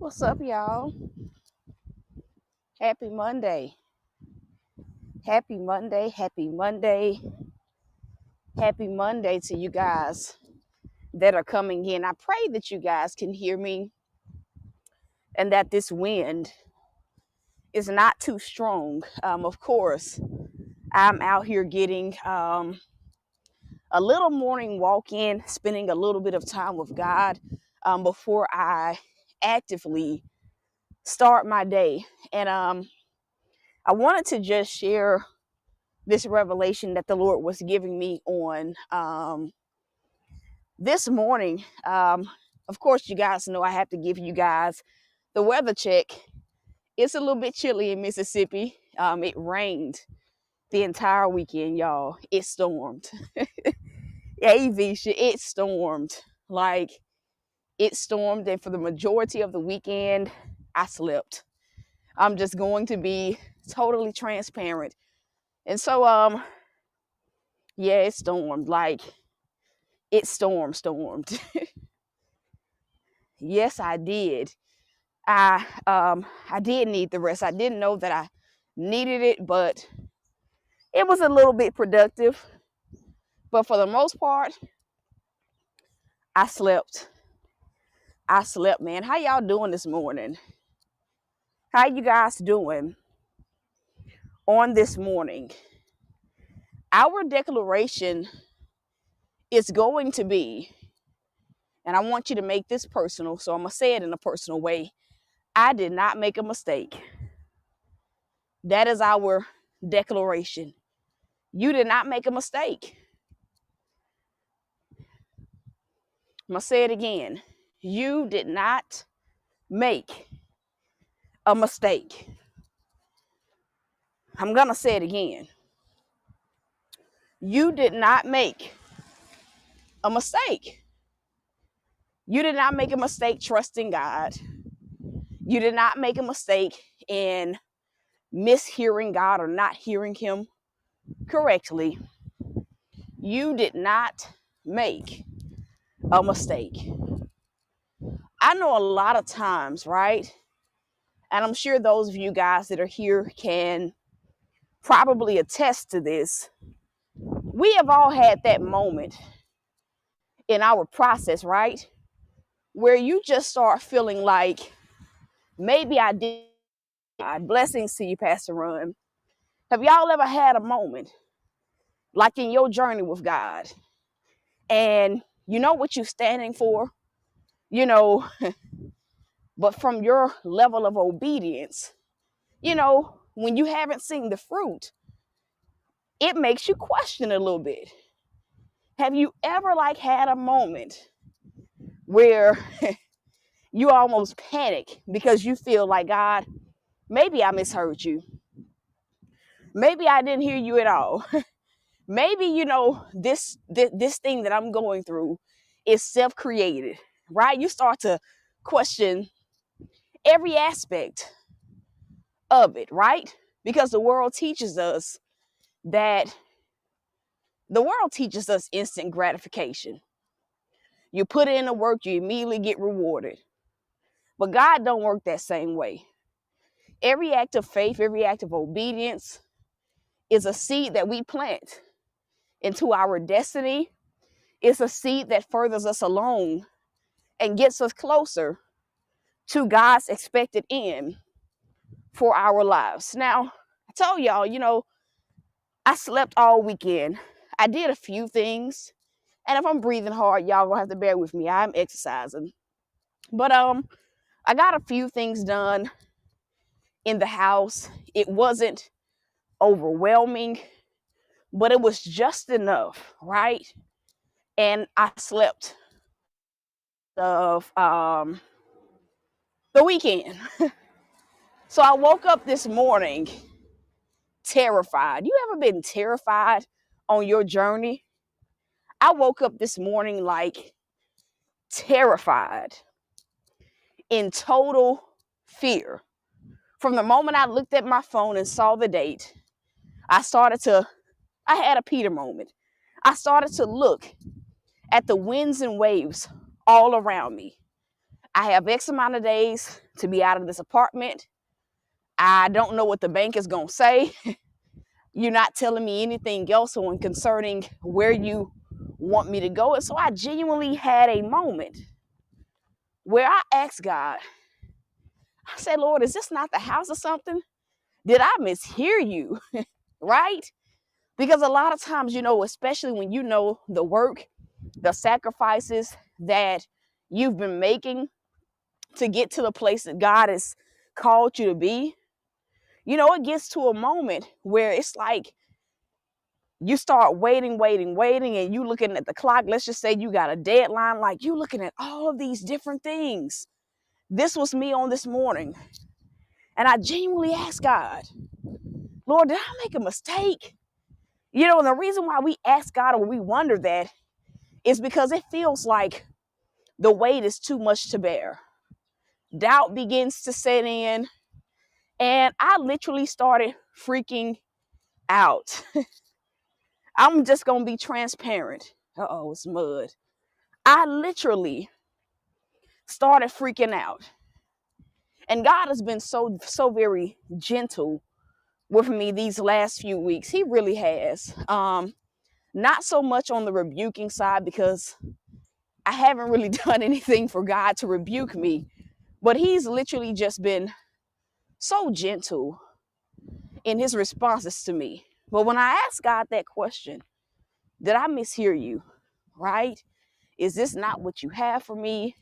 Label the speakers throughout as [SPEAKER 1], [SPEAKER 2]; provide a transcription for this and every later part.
[SPEAKER 1] What's up, y'all? Happy Monday. Happy Monday. Happy Monday. Happy Monday to you guys that are coming in. I pray that you guys can hear me and that this wind is not too strong. Of course, I'm out here getting a little morning walk in, spending a little bit of time with God before I actively start my day. And I wanted to just share this revelation that the Lord was giving me on this morning. Of course, you guys know I have to give you guys the weather check. It's a little bit chilly in Mississippi. It rained the entire weekend, y'all. It stormed. It stormed. Like, it stormed, and for the majority of the weekend, I slept. I'm just going to be totally transparent. And so, yeah, it stormed. Like, it stormed. Yes, I did. I did need the rest. I didn't know that I needed it, but it was a little bit productive. But for the most part, I slept. I slept, man. How y'all doing this morning? How you guys doing on this morning? Our declaration is going to be, and I want you to make this personal, so I'm going to say it in a personal way. I did not make a mistake. That is our declaration. You did not make a mistake. I'm going to say it again. You did not make a mistake. I'm going to say it again. You did not make a mistake. You did not make a mistake trusting God. You did not make a mistake in mishearing God or not hearing Him correctly. You did not make a mistake. I know a lot of times, right? And I'm sure those of you guys that are here can probably attest to this. We have all had that moment in our process, right? Where you just start feeling like, maybe I did. Blessings to you, Pastor Ron. Have y'all ever had a moment like in your journey with God, and you know what you're standing for, you know, but from your level of obedience, you know, when you haven't seen the fruit, it makes you question a little bit. Have you ever had a moment where you almost panic because you feel like, God, maybe I misheard you. Maybe I didn't hear you at all. Maybe, this thing that I'm going through is self-created, right? You start to question every aspect of it, right? Because the world teaches us instant gratification. You put in the work, you immediately get rewarded. But God don't work that same way. Every act of faith, every act of obedience is a seed that we plant into our destiny. It's a seed that furthers us along and gets us closer to God's expected end for our lives. Now, I told y'all, I slept all weekend. I did a few things. And if I'm breathing hard, y'all gonna have to bear with me. I'm exercising. But I got a few things done in the house. It wasn't overwhelming, but it was just enough, right? And I slept of the weekend. So I woke up this morning terrified. You ever been terrified on your journey? I woke up this morning terrified, in total fear. From the moment I looked at my phone and saw the date, I had a Peter moment. I started to look at the winds and waves all around me. I have X amount of days to be out of this apartment. I don't know what the bank is going to say. You're not telling me anything else on concerning where you want me to go. And so I genuinely had a moment where I asked God, I said, Lord, is this not the house or something? Did I mishear you? Right? Because a lot of times, especially when you know the work, the sacrifices that you've been making to get to the place that God has called you to be, it gets to a moment where it's like you start waiting, and you looking at the clock. Let's just say you got a deadline, like you looking at all of these different things. This was me on this morning. And I genuinely asked God, Lord, did I make a mistake? And the reason why we ask God or we wonder that is because it feels like the weight is too much to bear. Doubt begins to set in. And I literally started freaking out. I'm just going to be transparent. Uh-oh, it's mud. I literally started freaking out. And God has been so very gentle with me these last few weeks. He really has. Not so much on the rebuking side, because I haven't really done anything for God to rebuke me. But he's literally just been so gentle in his responses to me. But when I asked God that question, did I mishear you? Right? Is this not what you have for me?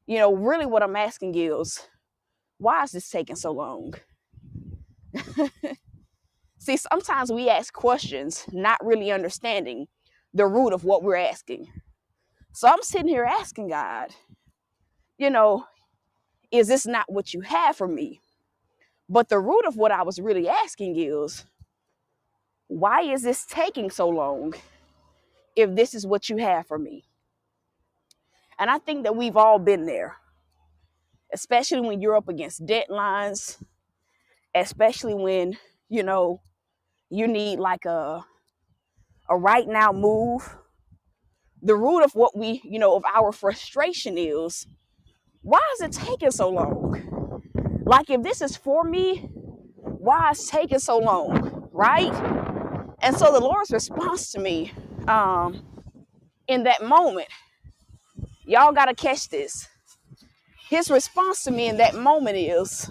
[SPEAKER 1] Really what I'm asking is, why is this taking so long? See, sometimes we ask questions not really understanding the root of what we're asking. So I'm sitting here asking God, is this not what you have for me? But the root of what I was really asking is, why is this taking so long if this is what you have for me? And I think that we've all been there, especially when you're up against deadlines, especially when, you need like a right now move. The root of what of our frustration is, why is it taking so long? Like, if this is for me, why is it taking so long? Right? And so the Lord's response to me in that moment, y'all got to catch this. His response to me in that moment is,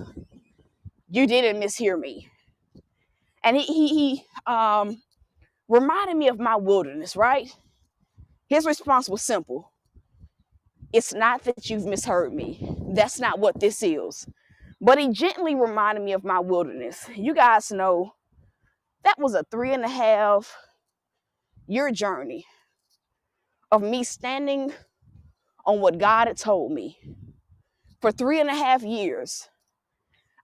[SPEAKER 1] you didn't mishear me. And he reminded me of my wilderness, right? His response was simple. It's not that you've misheard me. That's not what this is. But he gently reminded me of my wilderness. You guys know that was a 3.5-year journey of me standing on what God had told me. For 3.5 years,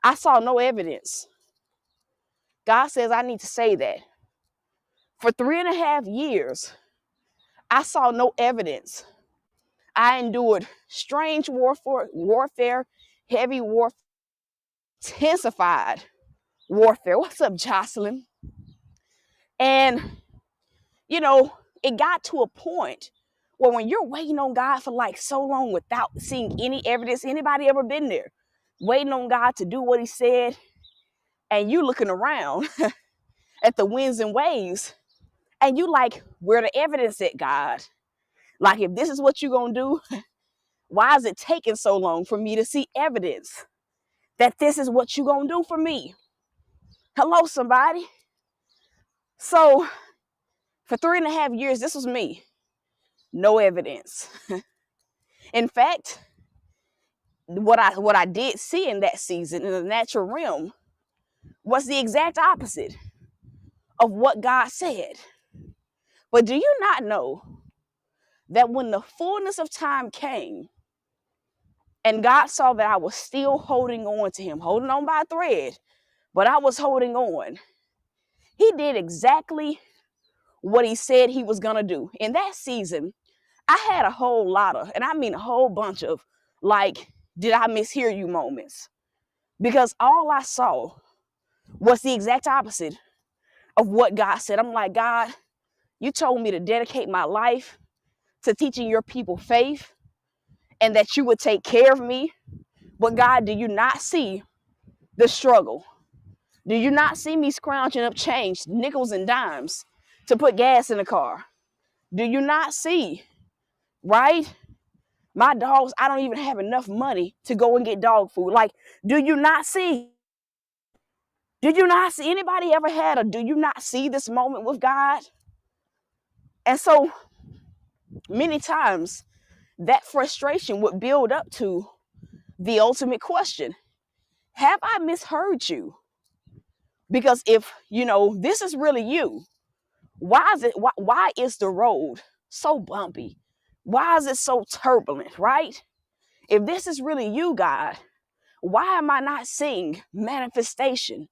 [SPEAKER 1] I saw no evidence. God says I need to say that. For 3.5 years, I saw no evidence. I endured strange warfare, heavy warfare, intensified warfare. What's up, Jocelyn? And, it got to a point where when you're waiting on God for like so long without seeing any evidence, anybody ever been there? Waiting on God to do what he said, and you looking around at the winds and waves, and you like, where the evidence at, God? Like, if this is what you're going to do, why is it taking so long for me to see evidence that this is what you're going to do for me? Hello, somebody. So for 3.5 years, this was me. No evidence. In fact, what I did see in that season in the natural realm was the exact opposite of what God said. But do you not know that when the fullness of time came and God saw that I was still holding on to him, holding on by a thread, but I was holding on, he did exactly what he said he was going to do. In that season, I had a whole lot of, and I mean a whole bunch of, like, did I mishear you moments? Because all I saw was the exact opposite of what God said. I'm like, God, you told me to dedicate my life to teaching your people faith. and that you would take care of me. But God, do you not see the struggle? Do you not see me scrounging up change, nickels and dimes, to put gas in the car? Do you not see, right? My dogs, I don't even have enough money to go and get dog food. Like, do you not see? Did you not see? Anybody ever had a do you not see this moment with God? And so many times that frustration would build up to the ultimate question: have I misheard you? Because if, this is really you, why is the road so bumpy? Why is it so turbulent, right? If this is really you, God, why am I not seeing manifestation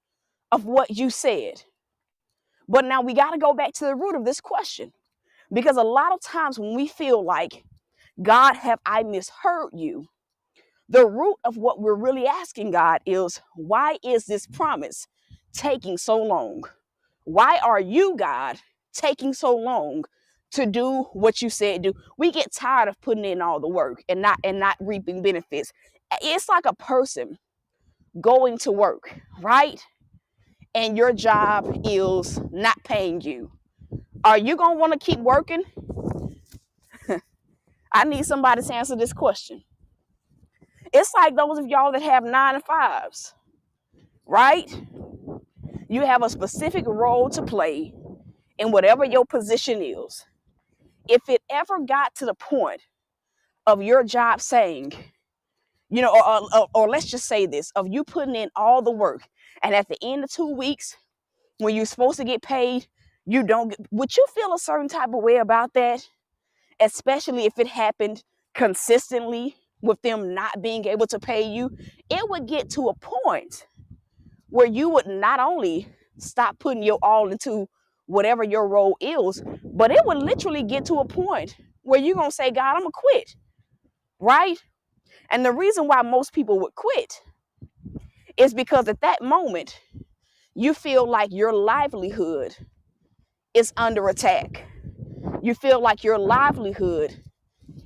[SPEAKER 1] of what you said? But now we got to go back to the root of this question, because a lot of times when we feel like, God, have I misheard you? The root of what we're really asking God is, why is this promise taking so long? Why are you, God, taking so long to do what you said do? We get tired of putting in all the work and not reaping benefits. It's like a person going to work, right? And your job is not paying you. Are you going to want to keep working? I need somebody to answer this question. It's like those of y'all that have 9 to 5s, right? You have a specific role to play in whatever your position is. If it ever got to the point of your job saying, or let's just say this, of you putting in all the work, and at the end of 2 weeks, when you're supposed to get paid, you don't get, would you feel a certain type of way about that? Especially if it happened consistently with them not being able to pay you. It would get to a point where you would not only stop putting your all into whatever your role is, but it would literally get to a point where you're going to say, God, I'm going to quit, right? And the reason why most people would quit is because at that moment, you feel like your livelihood is under attack. You feel like your livelihood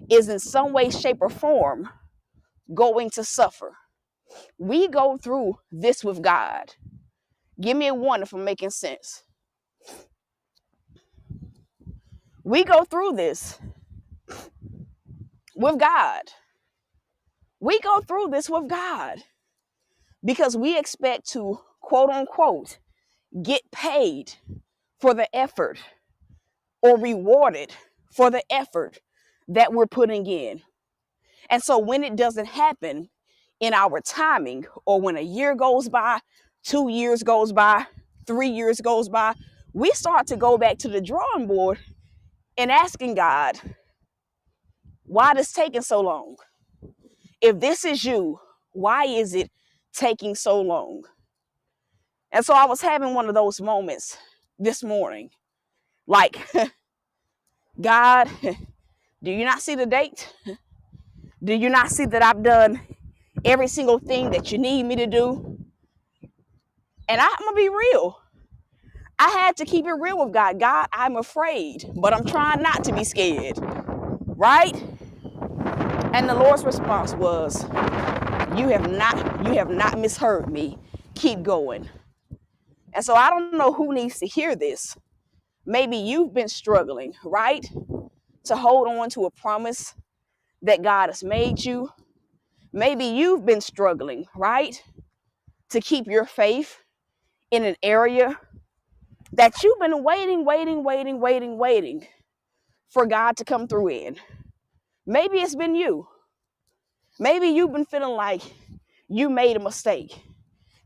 [SPEAKER 1] is in some way, shape, or form going to suffer. We go through this with God. Give me a one if I'm making sense. We go through this with God. We go through this with God because we expect to, quote unquote, get paid for the effort or rewarded for the effort that we're putting in. And so when it doesn't happen in our timing, or when a year goes by, 2 years goes by, 3 years goes by, we start to go back to the drawing board and asking God, why is it taking so long? If this is you, why is it taking so long? And so I was having one of those moments this morning. Like, God, do you not see the date? Do you not see that I've done every single thing that you need me to do? And I'm going to be real. I had to keep it real with God. God, I'm afraid, but I'm trying not to be scared. Right? And the Lord's response was, you have not misheard me. Keep going. And so I don't know who needs to hear this. Maybe you've been struggling, right? To hold on to a promise that God has made you. Maybe you've been struggling, right? To keep your faith in an area that you've been waiting for God to come through in. Maybe it's been you. Maybe you've been feeling like you made a mistake.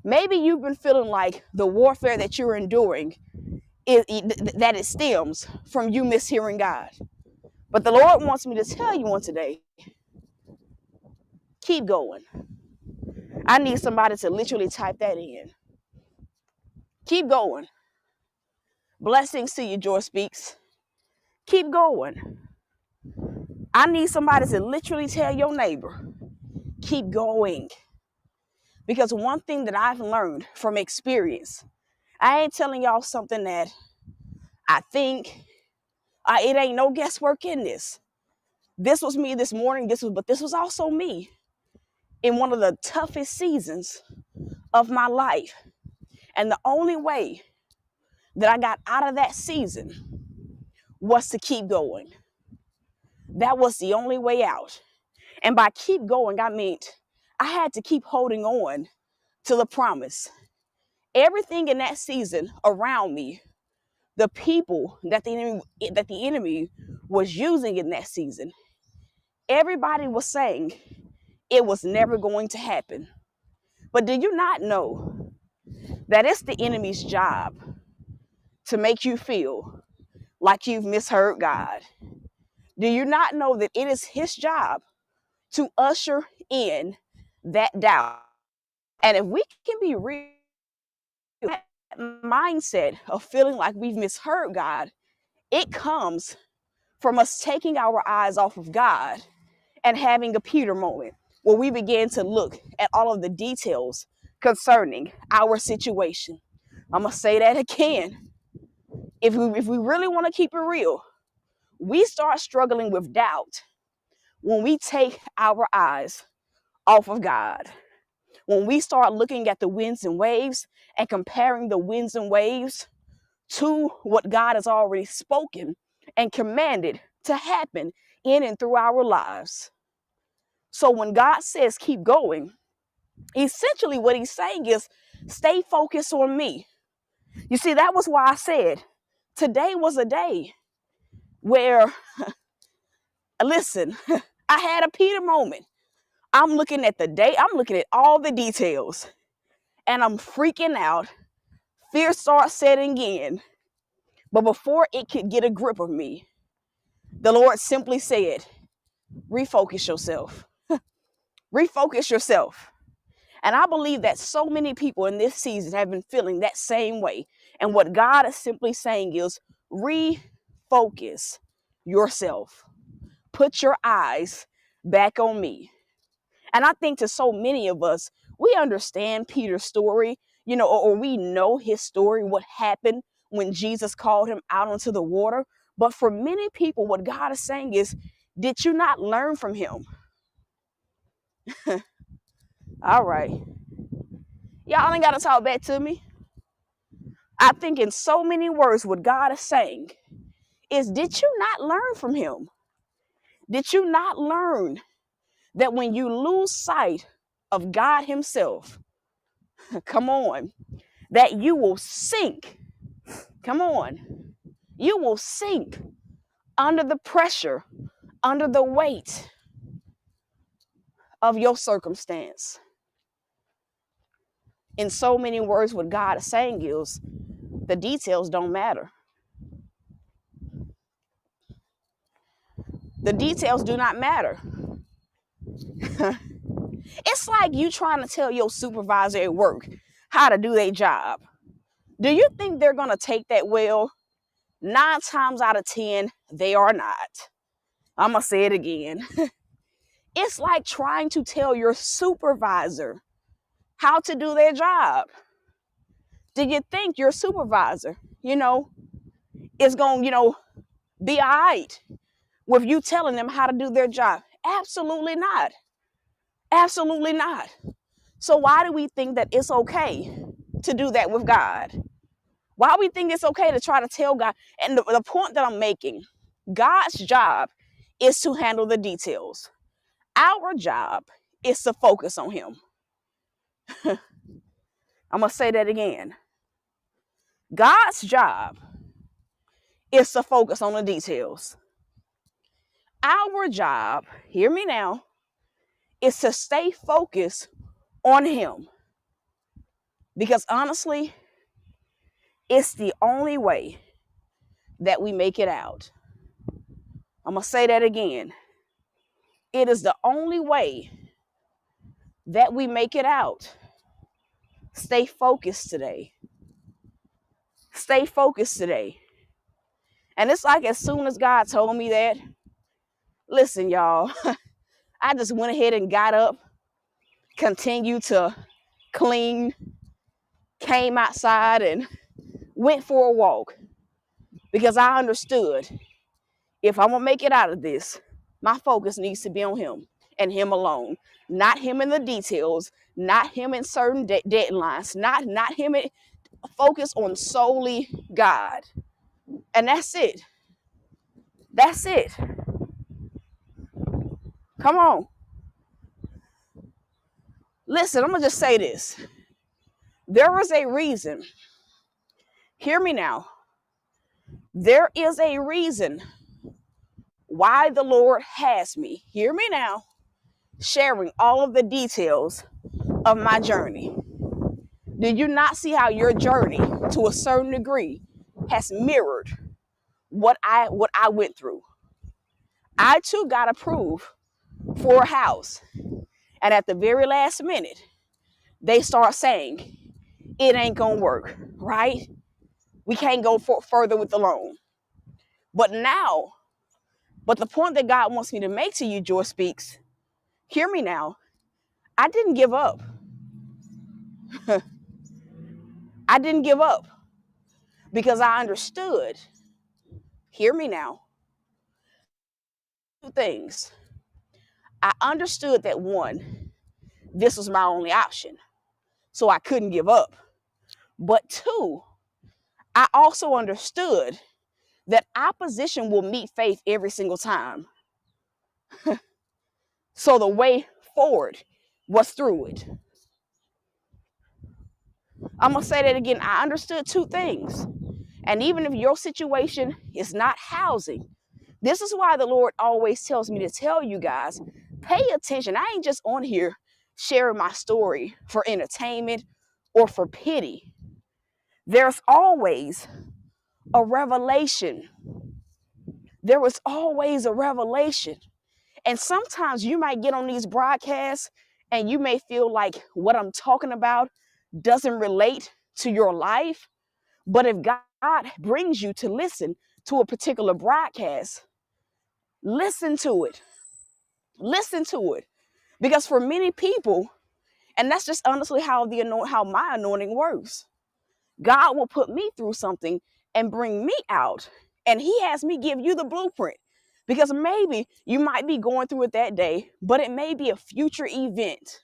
[SPEAKER 1] Maybe you've been feeling like the warfare that you're enduring, that it stems from you mishearing God. But the Lord wants me to tell you on today, keep going. I need somebody to literally type that in. Keep going. Blessings to you, Joy Speaks. Keep going. I need somebody to literally tell your neighbor, keep going. Because one thing that I've learned from experience, I ain't telling y'all something that I think, it ain't no guesswork in this. This was me this morning. But this was also me in one of the toughest seasons of my life. And the only way that I got out of that season was to keep going. That was the only way out. And by keep going, I meant I had to keep holding on to the promise. Everything in that season around me, the people that the enemy was using in that season, everybody was saying it was never going to happen. But do you not know that it's the enemy's job to make you feel like you've misheard God? Do you not know that it is his job to usher in that doubt? And if we can be real, that mindset of feeling like we've misheard God, it comes from us taking our eyes off of God and having a Peter moment where we begin to look at all of the details concerning our situation. I'm going to say that again. If we really want to keep it real, we start struggling with doubt when we take our eyes off of God. When we start looking at the winds and waves and comparing the winds and waves to what God has already spoken and commanded to happen in and through our lives. So when God says keep going, essentially what he's saying is stay focused on me. You see, that was why I said today was a day where, listen, I had a Peter moment. I'm looking at the day, I'm looking at all the details, and I'm freaking out. Fear starts setting in. But before it could get a grip of me, the Lord simply said, refocus yourself. Refocus yourself. And I believe that so many people in this season have been feeling that same way. And what God is simply saying is refocus yourself. Put your eyes back on me. And I think to so many of us, we understand Peter's story, or we know his story, what happened when Jesus called him out onto the water. But for many people, what God is saying is, did you not learn from him? All right. Y'all ain't got to talk back to me. I think in so many words, what God is saying is, did you not learn from him? Did you not learn that when you lose sight of God himself, come on, that you will sink? Come on. You will sink under the pressure, under the weight of your circumstance. In so many words, what God is saying is the details don't matter. The details do not matter. It's like you trying to tell your supervisor at work how to do their job. Do you think they're going to take that well? 9 times out of 10, they are not. I'm going to say it again. It's like trying to tell your supervisor how to do their job. Do you think your supervisor, is going to, be all right with you telling them how to do their job? Absolutely not. Absolutely not. So why do we think that it's okay to do that with God? Why do we think it's okay to try to tell God? And the point that I'm making, God's job is to handle the details. Our job is to focus on him. I'm going to say that again. God's job is to focus on the details. Our job, hear me now, is to stay focused on him. Because honestly, it's the only way that we make it out. I'm going to say that again. It is the only way that we make it out. Stay focused today. Stay focused today. And it's like as soon as God told me that, listen, y'all, I just went ahead and got up, continued to clean, came outside and went for a walk because I understood if I'm going to make it out of this, My focus needs to be on him and him alone, not him in the details, not him in certain deadlines, not him. Focus on solely God. And that's it. That's it. Come on. Listen, I'm going to just say this. There is a reason. Hear me now. There is a reason why the Lord has me. Hear me now. Sharing all of the details of my journey. Did you not see how your journey, to a certain degree, has mirrored what I went through? I too got approved for a house. And at the very last minute, they start saying, it ain't gonna work, right? We can't go further with the loan. But the point that God wants me to make to you, Joy Speaks, hear me now. I didn't give up. I didn't give up because I understood. Hear me now. Two things. I understood that one, this was my only option. So I couldn't give up. But two, I also understood that opposition will meet faith every single time. So the way forward was through it. I'm going to say that again. I understood two things. And even if your situation is not housing, this is why the Lord always tells me to tell you guys, pay attention. I ain't just on here sharing my story for entertainment or for pity. There's always a revelation. There is always a revelation. And sometimes you might get on these broadcasts and you may feel like what I'm talking about doesn't relate to your life. But if God brings you to listen to a particular broadcast, listen to it. Listen to it. Because for many people, and that's just honestly how my anointing works. God will put me through something and bring me out. And he has me give you the blueprint. Because maybe you might be going through it that day, but it may be a future event.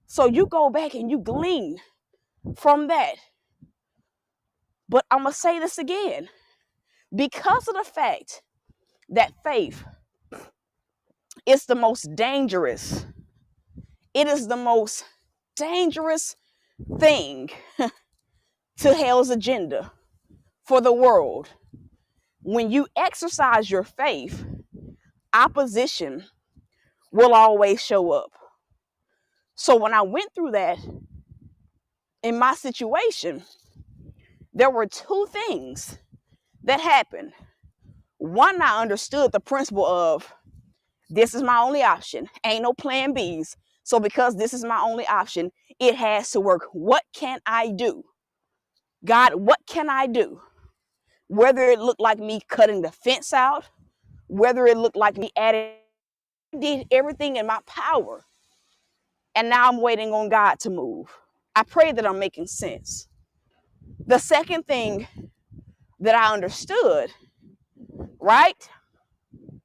[SPEAKER 1] So you go back and you glean from that. But I'm going to say this again. Because of the fact that faith is the most dangerous, it is the most dangerous thing to hell's agenda for the world. When you exercise your faith, opposition will always show up. So when I went through that in my situation, there were two things that happened. One, I understood the principle of this is my only option. Ain't no plan B's. So because this is my only option, it has to work. What can I do? God, what can I do? Whether it looked like me cutting the fence out, whether it looked like me adding, I did everything in my power. And now I'm waiting on God to move. I pray that I'm making sense. The second thing that I understood, right?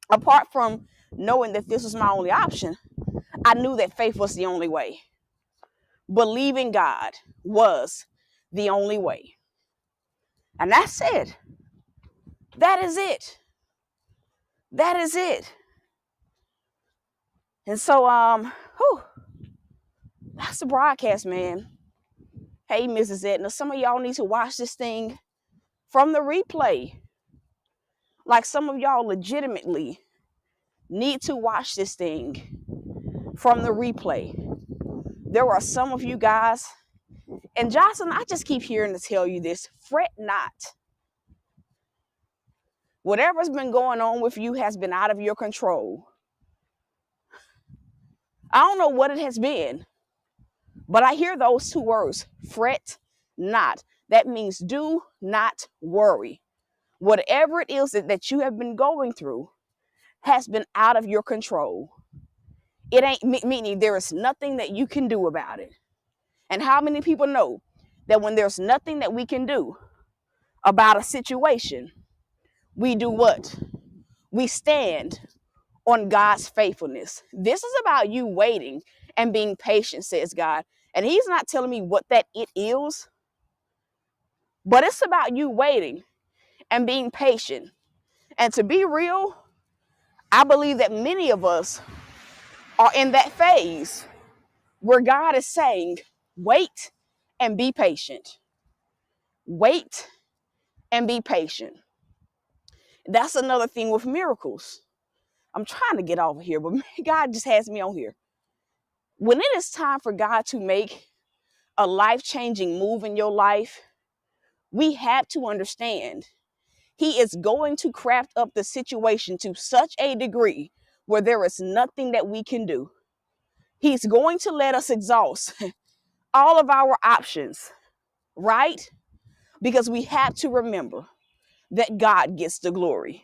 [SPEAKER 1] Apart from knowing that this was my only option, I knew that faith was the only way. Believing God was the only way. And that's it. That is it. That is it. And so, that's the broadcast, man. Hey, Mrs. Edna, some of y'all need to watch this thing from the replay. Like some of y'all legitimately need to watch this thing from the replay. There are some of you guys, and Jocelyn, I just keep hearing to tell you this, fret not. Whatever's been going on with you has been out of your control. I don't know what it has been, but I hear those two words, fret not. That means do not worry. Whatever it is that you have been going through has been out of your control. It ain't meaning there is nothing that you can do about it. And how many people know that when there's nothing that we can do about a situation, we do what? We stand on God's faithfulness. This is about you waiting and being patient, says God. And he's not telling me what that it is, but it's about you waiting and being patient. And to be real, I believe that many of us are in that phase where God is saying, wait and be patient. Wait and be patient. That's another thing with miracles. I'm trying to get over here, but God just has me on here. When it is time for God to make a life-changing move in your life, we have to understand he is going to craft up the situation to such a degree where there is nothing that we can do. He's going to let us exhaust all of our options, right? Because we have to remember that God gets the glory,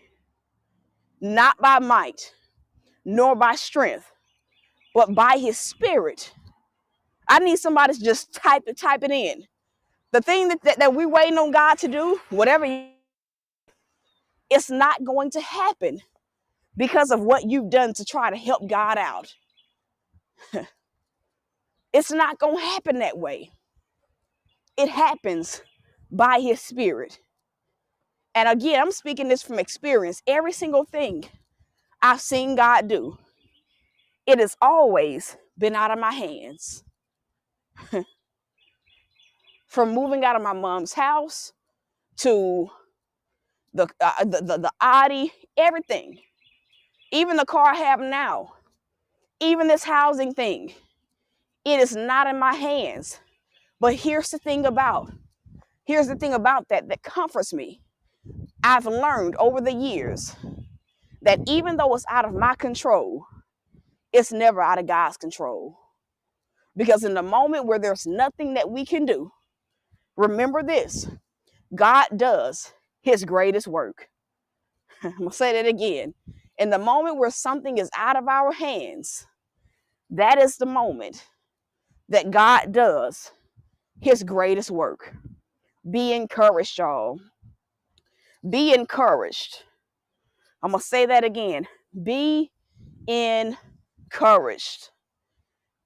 [SPEAKER 1] not by might, nor by strength, but by his spirit. I need somebody to just type it in. The thing that we're waiting on God to do, whatever, it's not going to happen because of what you've done to try to help God out. It's not going to happen that way. It happens by his spirit. And again, I'm speaking this from experience. Every single thing I've seen God do, it has always been out of my hands. From moving out of my mom's house to the Audi, everything, even the car I have now, even this housing thing, it is not in my hands. But here's the thing about that comforts me. I've learned over the years that even though it's out of my control, it's never out of God's control. Because in the moment where there's nothing that we can do, remember this, God does his greatest work. I'm going to say that again. In the moment where something is out of our hands, that is the moment that God does his greatest work. Be encouraged, y'all. Be encouraged. I'm going to say that again. Be encouraged.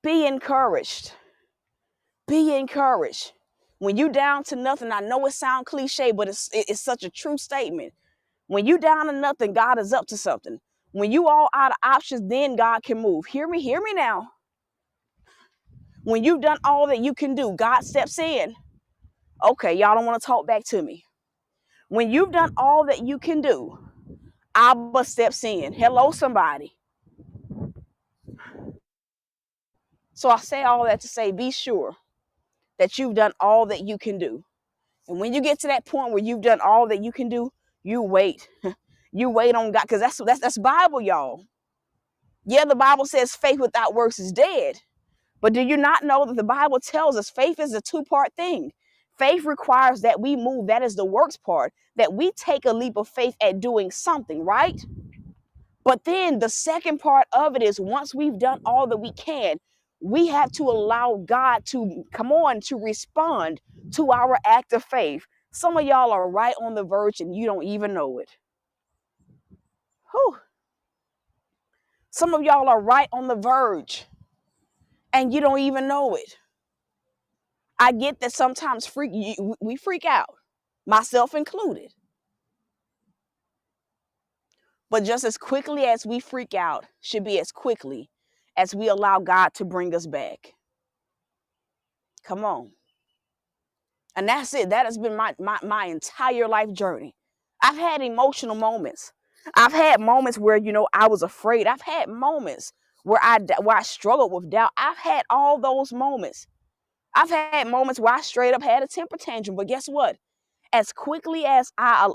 [SPEAKER 1] Be encouraged. Be encouraged. When you down to nothing, I know it sounds cliche, but it's such a true statement. When you down to nothing, God is up to something. When you all out of options, then God can move. Hear me now. When you've done all that you can do, God steps in. Okay, y'all don't want to talk back to me. When you've done all that you can do, Abba steps in. Hello, somebody. So I say all that to say, be sure that you've done all that you can do. And when you get to that point where you've done all that you can do, you wait. You wait on God, because that's Bible, y'all. Yeah, the Bible says faith without works is dead. But do you not know that the Bible tells us faith is a two-part thing? Faith requires that we move. That is the works part, that we take a leap of faith at doing something, right? But then the second part of it is once we've done all that we can, we have to allow God to to respond to our act of faith. Some of y'all are right on the verge and you don't even know it. Whew. Some of y'all are right on the verge and you don't even know it. I get that sometimes we freak out, myself included. But just as quickly as we freak out should be as quickly as we allow God to bring us back. Come on. And that's it. That has been my entire life journey. I've had emotional moments. I've had moments where, I was afraid. I've had moments where I struggled with doubt. I've had all those moments. I've had moments where I straight up had a temper tantrum. But guess what? As quickly as I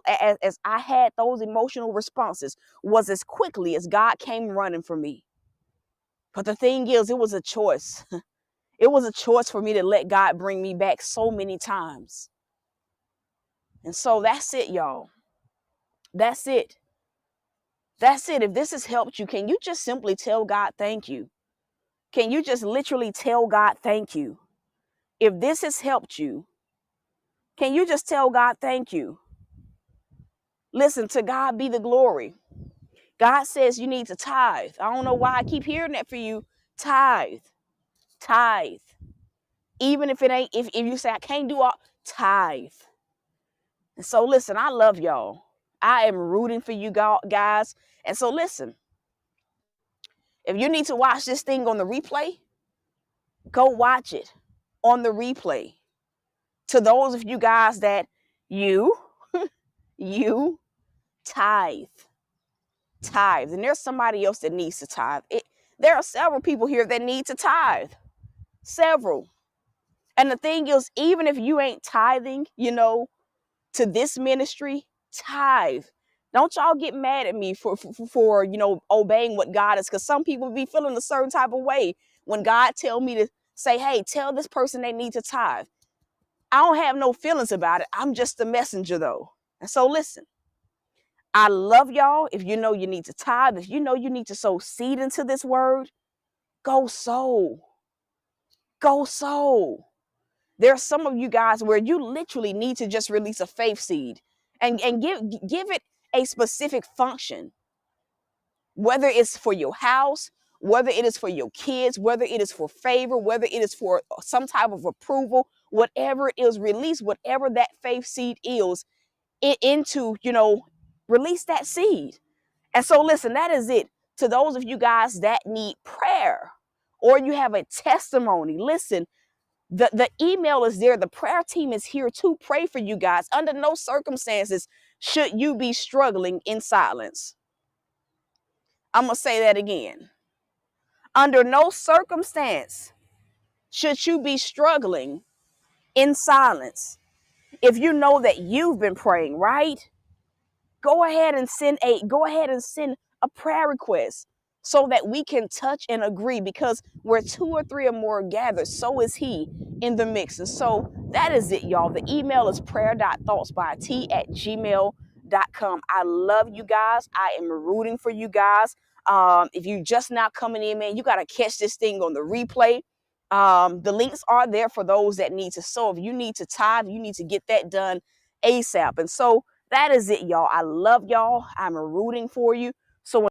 [SPEAKER 1] had those emotional responses was as quickly as God came running for me. But the thing is, it was a choice. It was a choice for me to let God bring me back so many times. And so that's it, y'all. That's it. That's it. If this has helped you, can you just simply tell God thank you? Can you just literally tell God thank you? If this has helped you, can you just tell God thank you? Listen, to God be the glory. God says you need to tithe. I don't know why I keep hearing that for you. Tithe, tithe. Even if it ain't, if you say I can't do all, tithe. And so listen, I love y'all. I am rooting for you guys. And so listen, if you need to watch this thing on the replay, go watch it on the replay. To those of you guys that you tithe. Tithe. And there's somebody else that needs to tithe. There are several people here that need to tithe. Several. And the thing is, even if you ain't tithing, to this ministry, tithe. Don't y'all get mad at me for obeying what God is, because some people be feeling a certain type of way when God tell me to say, hey, tell this person they need to tithe. I don't have no feelings about it. I'm just the messenger though. And so listen, I love y'all. If you know you need to tithe, if you know you need to sow seed into this word, go sow. Go sow. There are some of you guys where you literally need to just release a faith seed and give it a specific function, whether it's for your house, whether it is for your kids, whether it is for favor, whether it is for some type of approval, whatever it is, release whatever that faith seed is into, release that seed. And so listen, that is it. To those of you guys that need prayer or you have a testimony, listen, the email is there. The prayer team is here to pray for you guys. Under no circumstances should you be struggling in silence. I'm going to say that again. Under no circumstance should you be struggling in silence. If you know that you've been praying, right? Go ahead and send a prayer request so that we can touch and agree, because where 2 or 3 or more gathered, so is he in the mix. And so that is it, y'all. The email is prayer.thoughtsbyt@gmail.com. I love you guys. I am rooting for you guys. If you just now coming in, man, you got to catch this thing on the replay. The links are there for those that need to sow. If you need to tithe, you need to get that done ASAP. And so that is it, y'all. I love y'all. I'm rooting for you.